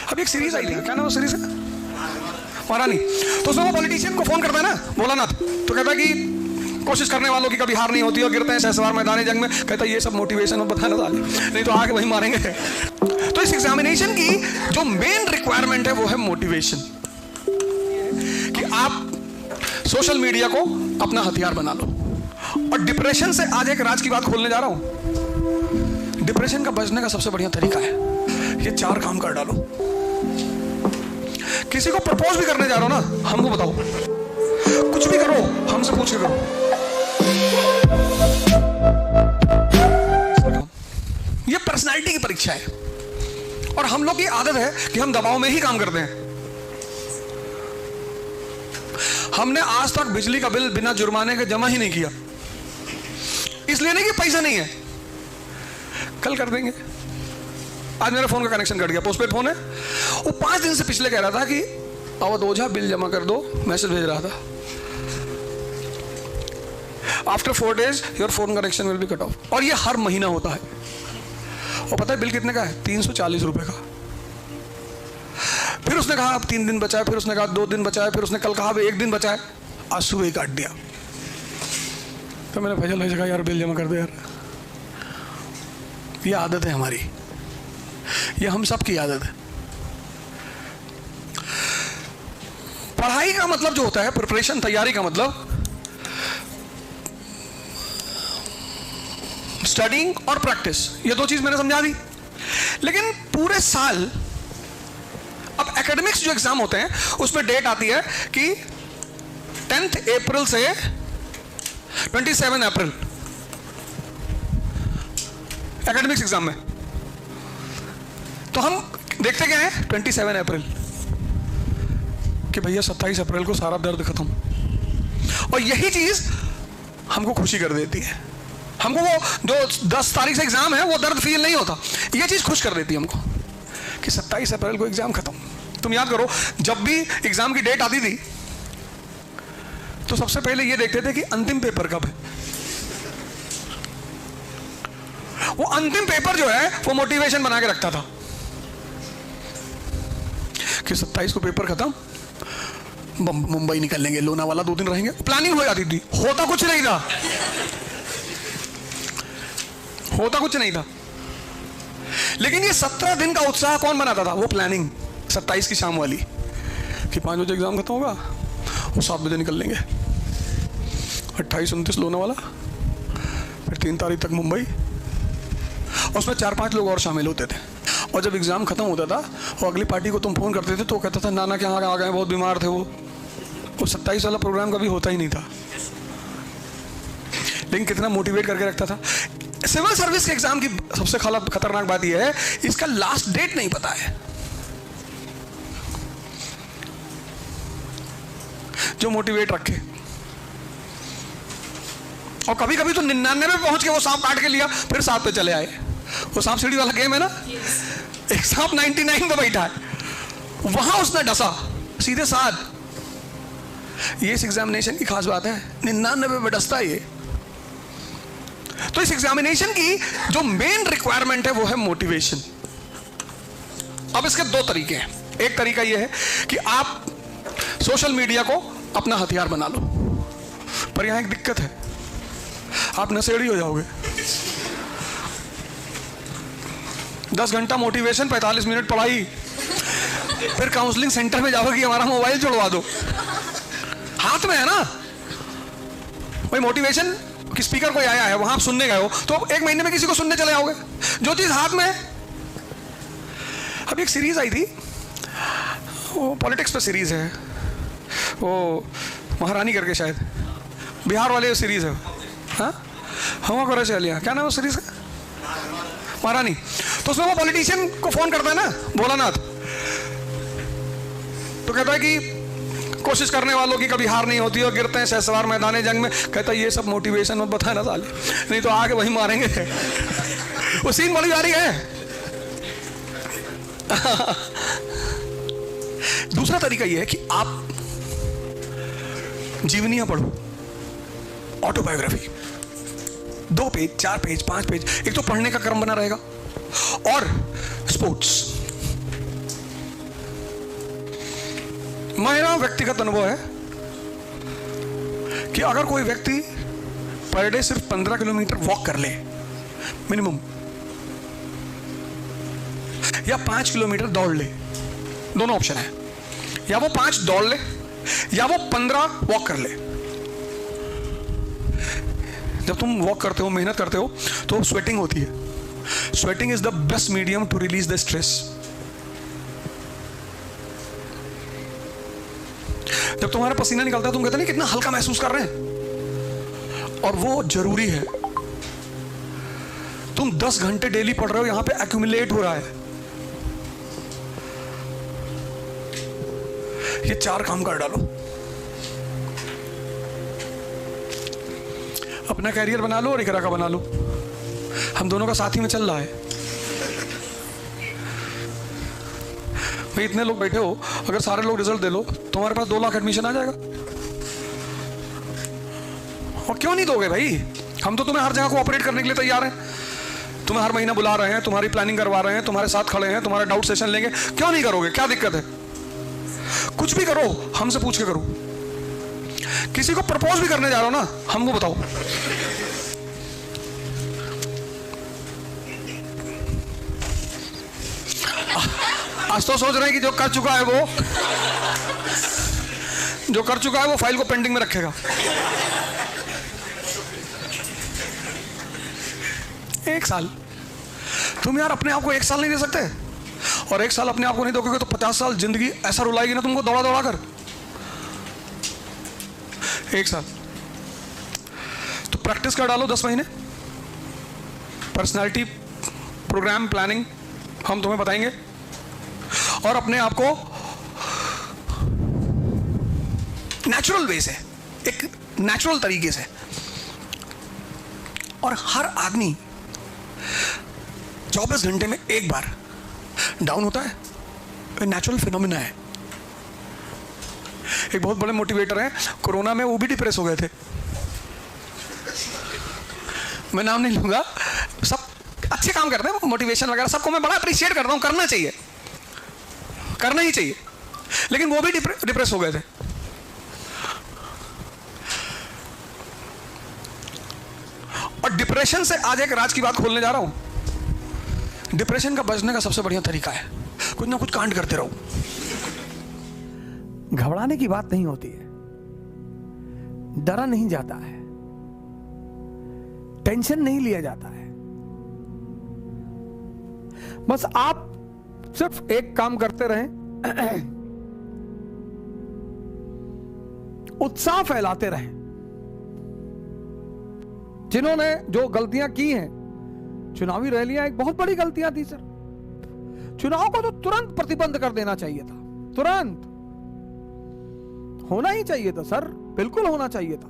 अभी एक सीरीज आई थी, क्या नाम वो सीरीज है, महारानी। तो उसमें वो पॉलिटिशियन को फोन करता है ना भोलानाथ, तो कहता है कि कोशिश करने वालों की कभी हार नहीं होती और गिरते हैं शहसवार मैदान जंग में। कहता है ये सब मोटिवेशन और बताना साले, नहीं तो आगे वही मारेंगे। तो इस एग्जामिनेशन की जो मेन रिक्वायरमेंट है वो है मोटिवेशन, कि आप सोशल मीडिया को अपना हथियार बना लो। और डिप्रेशन से आज एक राज की बात खोलने जा रहा हूं। डिप्रेशन का बचने का सबसे बढ़िया तरीका है ये 4 काम कर डालो। किसी को प्रपोज भी करने जा रहा हो ना, हमको बताओ, कुछ भी करो हमसे पूछ के करो। ये पर्सनालिटी की परीक्षा है और हम लोग की आदत है कि हम दबाव में ही काम करते हैं। हमने आज तक बिजली का बिल बिना जुर्माने के जमा ही नहीं किया, इसलिए नहीं कि पैसा नहीं है, कल कर देंगे। आज मेरे फोन का कनेक्शन कट गया, पोस्टपेड फोन है, वो 5 दिन से पिछले कह रहा था कि अवध ओझा बिल जमा कर दो, मैसेज भेज रहा था। After 4 days your phone connection will be cut off. और ये हर महीना होता है। और पता है बिल कितने का है? 340 रुपए का। फिर उसने कहा अब 3 दिन बचा है, फिर उसने कहा 2 दिन बचा है, फिर उसने कल कहा 1 दिन बचा है, आज सुबह ही काट दिया। तो मैंने फैजल भाई से कहा यार बिल जमा कर दो यार। ये आदत है हमारी, ये हम सब की आदत है। पढ़ाई का मतलब जो होता है, प्रिपरेशन, तैयारी का मतलब स्टडीइंग और प्रैक्टिस, ये 2 चीज मैंने समझा दी। लेकिन पूरे साल अब एकेडमिक्स जो एग्जाम होते हैं उसमें डेट आती है कि 10 अप्रैल से 27 अप्रैल एकेडमिक्स एग्जाम में। तो हम देखते क्या है 27 अप्रैल कि भैया 27 अप्रैल को सारा दर्द खत्म। और यही चीज हमको खुशी कर देती है। हमको वो जो 10 तारीख से एग्जाम है वो दर्द फील नहीं होता, ये चीज खुश कर देती है हमको कि 27 अप्रैल को एग्जाम खत्म। तुम याद करो जब भी एग्जाम की डेट आती थी तो सबसे पहले ये देखते थे कि अंतिम पेपर कब है। वो अंतिम पेपर जो है वो मोटिवेशन बना के रखता था कि 27 को पेपर खत्म, मुंबई निकल लेंगे, लोनावाला 2 दिन रहेंगे। प्लानिंग हो जाती थी, होता कुछ नहीं था, होता कुछ नहीं था। लेकिन ये 17 दिन का उत्साह कौन बनाता था? वो प्लानिंग 27 की शाम वाली कि 5 बजे एग्जाम खत्म होगा, वो 7 बजे निकल लेंगे, 28, 29 लोनावाला, फिर 3 तारीख तक मुंबई। और उसमें 4-5 लोग और शामिल होते थे। और जब एग्जाम खत्म होता था वो अगली पार्टी को तुम फोन करते थे तो कहता था नाना के यहाँ आ गए, बहुत बीमार थे वो 27 वाला प्रोग्राम कभी होता ही नहीं था। लेकिन कितना मोटिवेट करके रखता था। सिविल सर्विस के एग्जाम की सबसे खतरनाक बात यह है इसका लास्ट डेट नहीं पता है। जो मोटिवेट रखे, और कभी कभी तो 99 पे पहुंच के वो सांप काट के लिया, फिर 7 पे चले आए। वो सांप सीढ़ी वाला गेम है ना, एक सांप 99 पे बैठा है, वहां उसने डसा सीधे 7। ये इस एग्जामिनेशन की खास बात है, 99 पे डसता है ये। तो इस एग्जामिनेशन की जो मेन रिक्वायरमेंट है वो है मोटिवेशन। अब इसके 2 तरीके हैं। एक तरीका यह है कि आप सोशल मीडिया को अपना हथियार बना लो, पर यहां एक दिक्कत है, आप नशेड़ी हो जाओगे। 10 घंटा मोटिवेशन, 45 मिनट पढ़ाई, फिर काउंसलिंग सेंटर में जाओगे कि हमारा मोबाइल छुड़वा दो। हाथ में है ना भाई मोटिवेशन कि स्पीकर कोई आया है, वहां आप सुनने गए हो तो 1 महीने में किसी को सुनने चले आओगे। जो चीज हाथ में है, अभी एक सीरीज आई थी, वो पॉलिटिक्स पे सीरीज है, वो महारानी करके, शायद बिहार वाले सीरीज है। हाँ हम करे चलिए, क्या नाम है सीरीज का? महारानी। तो उसमें वो पॉलिटिशियन को फोन करता है ना भोलानाथ, तो कहता है कि कोशिश करने वालों की कभी हार नहीं होती और गिरते हैं शहसवार मैदान जंग में। कहता है ये सब मोटिवेशन मत बताना साले, नहीं तो आगे वही मारेंगे। वो सीन बड़ी आ रही है। दूसरा तरीका यह है कि आप जीवनियां पढ़ो, ऑटोबायोग्राफी, 2 पेज, 4 पेज, 5 पेज। एक तो पढ़ने का क्रम बना रहेगा, और स्पोर्ट्स, मेरा व्यक्तिगत अनुभव है कि अगर कोई व्यक्ति पर डे सिर्फ 15 किलोमीटर वॉक कर ले मिनिमम, या 5 किलोमीटर दौड़ ले, दोनों ऑप्शन है, या वो 5 दौड़ ले या वो 15 वॉक कर ले। जब तुम वॉक करते हो, मेहनत करते हो, तो स्वेटिंग होती है। Sweating is the best medium to release the stress. जब तुम्हारा पसीना निकलता है, तुम कहते नहीं कितना हल्का महसूस कर रहे हैं, और वो जरूरी है। तुम 10 घंटे डेली पढ़ रहे हो, यहां पे एक्यूमुलेट हो रहा है। ये 4 काम कर डालो, अपना कैरियर बना लो और इकरा का बना लो। हम दोनों का साथ ही में चल रहा है भाई। इतने लोग बैठे हो, अगर सारे लोग रिजल्ट दे लो, तुम्हारे पास 2 लाख एडमिशन आ जाएगा। और क्यों नहीं दोगे भाई? हम तो तुम्हें हर जगह कोऑपरेट करने के लिए तैयार हैं। तुम्हें हर महीना बुला रहे हैं, तुम्हारी प्लानिंग करवा रहे हैं, तुम्हारे साथ खड़े हैं, तुम्हारा डाउट सेशन लेंगे। क्यों नहीं करोगे? क्या दिक्कत है? कुछ भी करो, हमसे पूछ के करो। किसी को प्रपोज भी करने जा रहे हो ना, हमको बताओ। आज तो सोच रहे हैं कि जो कर चुका है वो फाइल को पेंडिंग में रखेगा। एक साल तुम यार अपने आप को 1 साल नहीं दे सकते? और 1 साल अपने आप को नहीं दोगे तो 50 साल जिंदगी ऐसा रुलाएगी ना तुमको, दौड़ा दौड़ा कर। 1 साल तो प्रैक्टिस कर डालो। 10 महीने पर्सनालिटी प्रोग्राम प्लानिंग हम तुम्हें बताएंगे, और अपने आप को नेचुरल वे से, एक नेचुरल तरीके से। और हर आदमी 24 घंटे में एक बार डाउन होता है, नेचुरल फिनोमिना है। एक बहुत बड़े मोटिवेटर हैं, कोरोना में वो भी डिप्रेस हो गए थे। मैं नाम नहीं लूंगा, सब अच्छे काम करते हैं, मोटिवेशन वगैरह सबको मैं बड़ा अप्रिशिएट करता हूं, करना चाहिए, करना ही चाहिए, लेकिन वो भी डिप्रेस हो गए थे। और डिप्रेशन से आज एक राज की बात खोलने जा रहा हूं। डिप्रेशन का बचने का सबसे बढ़िया तरीका है कुछ ना कुछ कांड करते रहो। घबराने की बात नहीं होती है, डरा नहीं जाता है, टेंशन नहीं लिया जाता है। बस आप सिर्फ एक काम करते रहें, उत्साह फैलाते रहें। जिन्होंने जो गलतियां की हैं, चुनावी रैलियां एक बहुत बड़ी गलतियां थी सर। चुनाव को तो तुरंत प्रतिबंध कर देना चाहिए था, तुरंत होना ही चाहिए था सर, बिल्कुल होना चाहिए था।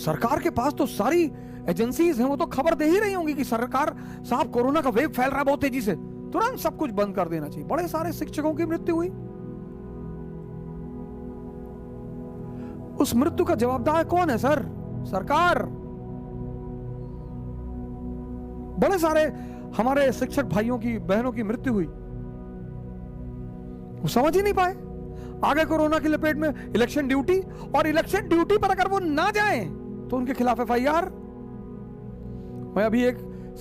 सरकार के पास तो सारी एजेंसीज हैं, वो तो खबर दे ही रही होंगी कि सरकार साहब कोरोना का वेव फैल रहा है बहुत तेजी से, तुरंत सब कुछ बंद कर देना चाहिए। बड़े सारे शिक्षकों की मृत्यु हुई, उस मृत्यु का जवाबदार कौन है सर? सरकार। बड़े सारे हमारे शिक्षक भाइयों की बहनों की मृत्यु हुई, वो समझ ही नहीं पाए। आगे कोरोना की लपेट में इलेक्शन ड्यूटी, और इलेक्शन ड्यूटी पर अगर वो ना जाएं तो उनके खिलाफ FIR। मैं अभी एक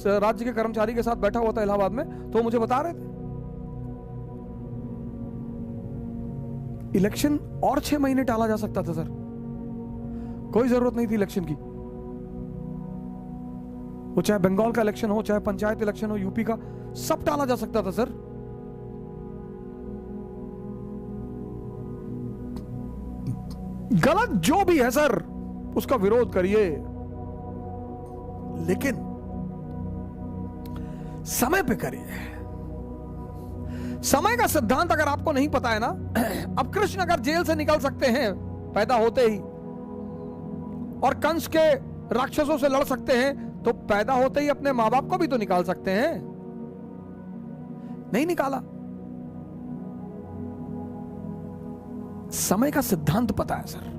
राज्य के कर्मचारी के साथ बैठा हुआ था इलाहाबाद में, तो मुझे बता रहे थे इलेक्शन और 6 महीने टाला जा सकता था सर, कोई जरूरत नहीं थी इलेक्शन की। वो चाहे बंगाल का इलेक्शन हो, चाहे पंचायत इलेक्शन हो यूपी का, सब टाला जा सकता था सर। गलत जो भी है सर, उसका विरोध करिए, लेकिन समय पे करिए। समय का सिद्धांत अगर आपको नहीं पता है ना, अब कृष्ण अगर जेल से निकल सकते हैं पैदा होते ही, और कंस के राक्षसों से लड़ सकते हैं, तो पैदा होते ही अपने मां बाप को भी तो निकाल सकते हैं। नहीं निकाला। समय का सिद्धांत पता है सर।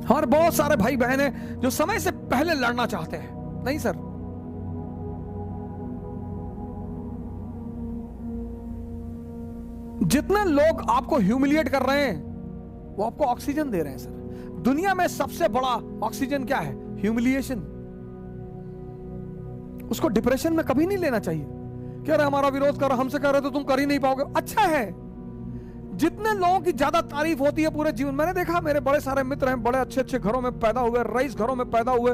हमारे बहुत सारे भाई बहन हैं जो समय से पहले लड़ना चाहते हैं। नहीं सर, जितने लोग आपको ह्यूमिलिएट कर रहे हैं वो आपको ऑक्सीजन दे रहे हैं सर। दुनिया में सबसे बड़ा ऑक्सीजन क्या है? ह्यूमिलिएशन। उसको डिप्रेशन में कभी नहीं लेना चाहिए कि अरे हमारा विरोध कर, हमसे कर रहे तो तुम कर ही नहीं पाओगे। अच्छा है, जितने लोगों की ज्यादा तारीफ होती है पूरे जीवन, मैंने देखा मेरे बड़े सारे मित्र हैं, बड़े अच्छे अच्छे घरों में पैदा हुए, रईस घरों में पैदा हुए,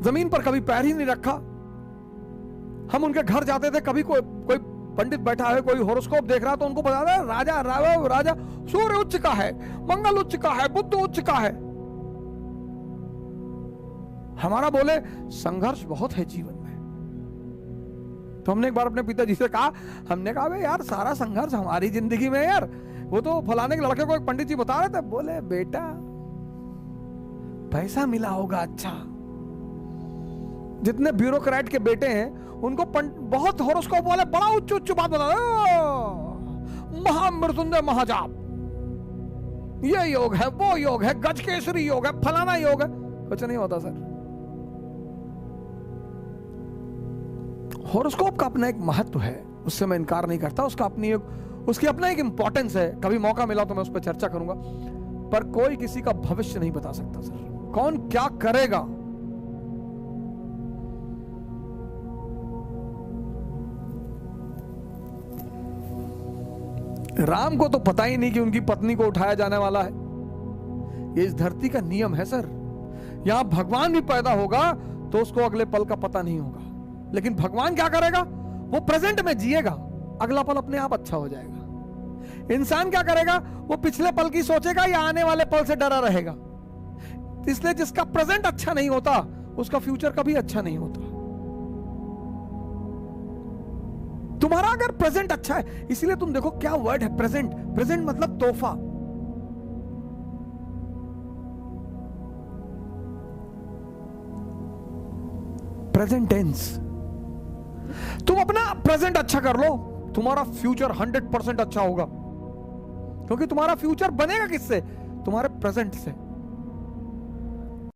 जमीन पर कभी पैर ही नहीं रखा। हम उनके घर जाते थे, कभी कोई पंडित बैठा है, कोई होरोस्कोप देख रहा तो उनको बता रहा है राजा राजा राजा सूर्य उच्च का है, मंगल उच्च का है, बुध उच्च का है। हमारा बोले संघर्ष बहुत है जीवन में। तो हमने एक बार अपने पिताजी से कहा, हमने कहा यार सारा संघर्ष हमारी जिंदगी में यार, वो तो फलाने के लड़के को एक पंडित जी बता रहे थे, बोले बेटा पैसा मिला होगा। अच्छा, जितने ब्यूरोक्रेट के बेटे हैं उनको बहुत होरोस्कोप वाले बड़ा उच्च उच्च बात बता रहे, महामृत्युंजय महाजाप, ये योग है, वो योग है, गजकेसरी योग है, फलाना योग है। कुछ नहीं होता सर। होरोस्कोप का अपना एक महत्व है, उससे मैं इनकार नहीं करता, उसकी अपना एक इंपॉर्टेंस है। कभी मौका मिला तो मैं उस पर चर्चा करूंगा, पर कोई किसी का भविष्य नहीं बता सकता सर, कौन क्या करेगा। राम को तो पता ही नहीं कि उनकी पत्नी को उठाया जाने वाला है। ये इस धरती का नियम है सर। यहां भगवान भी पैदा होगा तो उसको अगले पल का पता नहीं होगा, लेकिन भगवान क्या करेगा? वो प्रेजेंट में जिएगा, अगला पल अपने आप अच्छा हो जाएगा। इंसान क्या करेगा? वो पिछले पल की सोचेगा या आने वाले पल से डरा रहेगा। इसलिए जिसका प्रेजेंट अच्छा नहीं होता उसका फ्यूचर कभी अच्छा नहीं होता। तुम्हारा अगर प्रेजेंट अच्छा है, इसीलिए तुम देखो क्या वर्ड है प्रेजेंट। प्रेजेंट मतलब तोहफा। Present tense. तुम अपना प्रेजेंट अच्छा कर लो, तुम्हारा फ्यूचर 100% अच्छा होगा, क्योंकि तुम्हारा फ्यूचर बनेगा किससे? तुम्हारे प्रेजेंट से।